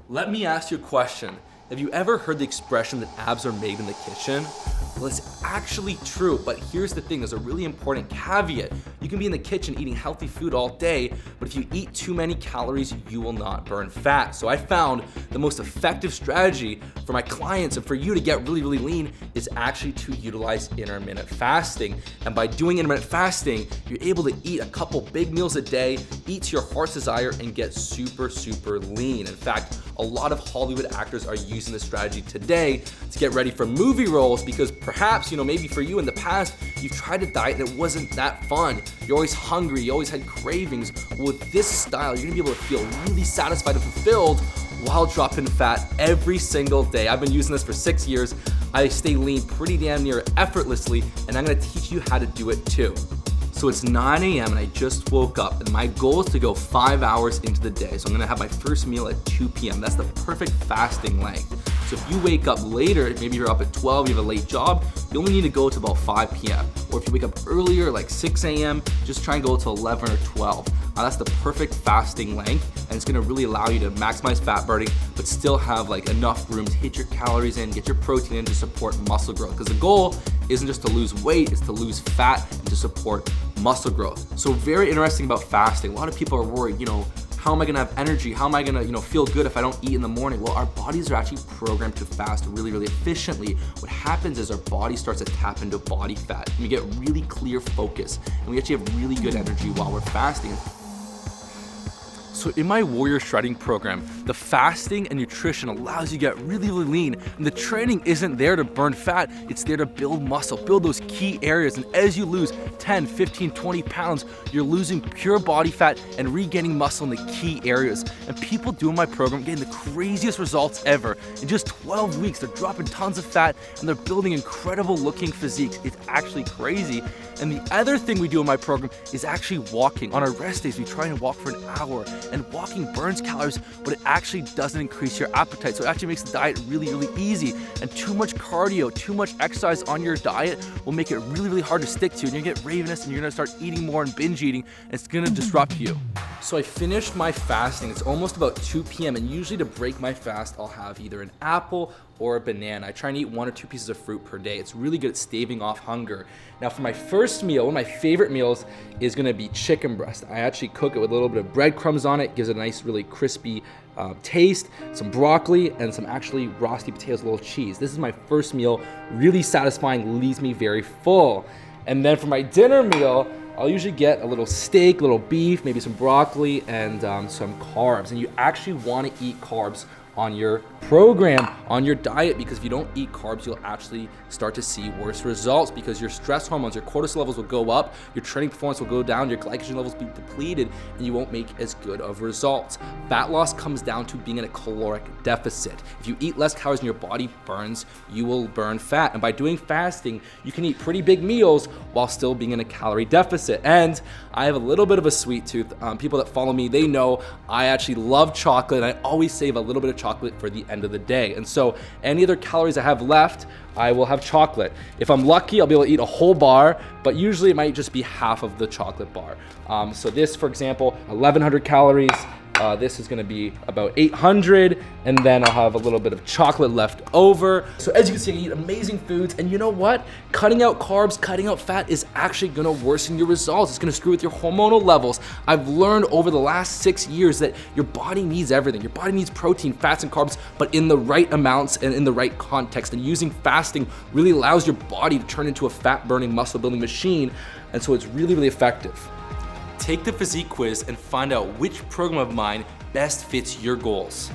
Let me ask you a question. Have you ever heard the expression that abs are made in the kitchen? Well, it's actually true, but here's the thing, there's a really important caveat. You can be in the kitchen eating healthy food all day, but if you eat too many calories, you will not burn fat. So I found the most effective strategy for my clients and for you to get really, really lean is actually to utilize intermittent fasting. And by doing intermittent fasting, you're able to eat a couple big meals a day, eat to your heart's desire, and get super, super lean. In fact, a lot of Hollywood actors are using this strategy today to get ready for movie roles because perhaps, maybe for you in the past, you've tried a diet and it wasn't that fun. You're always hungry, you always had cravings. Well, with this style, you're gonna be able to feel really satisfied and fulfilled while dropping fat every single day. I've been using this for 6 years. I stay lean pretty damn near effortlessly, and I'm gonna teach you how to do it too. So it's 9 a.m. and I just woke up, and my goal is to go 5 hours into the day. So I'm gonna have my first meal at 2 p.m. That's the perfect fasting length. So if you wake up later, maybe you're up at 12, you have a late job, you only need to go to about 5 p.m. Or if you wake up earlier, like 6 a.m., just try and go to 11 or 12. That's the perfect fasting length, and it's gonna really allow you to maximize fat burning, but still have enough room to hit your calories in, get your protein in to support muscle growth. Because the goal isn't just to lose weight, it's to lose fat and to support muscle growth. So very interesting about fasting. A lot of people are worried, how am I gonna have energy? How am I gonna, feel good if I don't eat in the morning? Well, our bodies are actually programmed to fast really, really efficiently. What happens is our body starts to tap into body fat, and we get really clear focus, and we actually have really good energy while we're fasting. So in my Warrior Shredding program, the fasting and nutrition allows you to get really, really lean. And the training isn't there to burn fat, it's there to build muscle, build those key areas. And as you lose 10, 15, 20 pounds, you're losing pure body fat and regaining muscle in the key areas. And people doing my program getting the craziest results ever. In just 12 weeks, they're dropping tons of fat and they're building incredible looking physiques. It's actually crazy. And the other thing we do in my program is actually walking. On our rest days, we try and walk for an hour. And walking burns calories, but it actually doesn't increase your appetite. So it actually makes the diet really, really easy. And too much cardio, too much exercise on your diet will make it really, really hard to stick to. And you're gonna get ravenous and you're gonna start eating more and binge eating, and it's gonna disrupt you. So I finished my fasting. It's almost about 2 p.m. and usually to break my fast, I'll have either an apple or a banana. I try and eat 1 or 2 pieces of fruit per day. It's really good at staving off hunger. Now for my first meal, one of my favorite meals is gonna be chicken breast. I actually cook it with a little bit of breadcrumbs on it, gives it a nice, really crispy taste, some broccoli, and some actually roasty potatoes, a little cheese. This is my first meal, really satisfying, leaves me very full. And then for my dinner meal, I'll usually get a little steak, a little beef, maybe some broccoli, and some carbs. And you actually wanna eat carbs on your program, on your diet, because if you don't eat carbs, you'll actually start to see worse results because your stress hormones, your cortisol levels will go up, your training performance will go down, your glycogen levels will be depleted, and you won't make as good of results. Fat loss comes down to being in a caloric deficit. If you eat less calories than your body burns, you will burn fat. And by doing fasting, you can eat pretty big meals while still being in a calorie deficit. And I have a little bit of a sweet tooth. People that follow me, they know I actually love chocolate, and I always save a little bit of chocolate for the end of the day. And so any other calories I have left, I will have chocolate. If I'm lucky, I'll be able to eat a whole bar, but usually it might just be half of the chocolate bar. So this, for example, 1,100 calories. This is gonna be about 800, and then I'll have a little bit of chocolate left over. So as you can see, I eat amazing foods, and you know what? Cutting out carbs, cutting out fat is actually gonna worsen your results. It's gonna screw with your hormonal levels. I've learned over the last 6 years that your body needs everything. Your body needs protein, fats, and carbs, but in the right amounts and in the right context. And using fasting really allows your body to turn into a fat-burning, muscle-building machine, and so it's really, really effective. Take the physique quiz and find out which program of mine best fits your goals.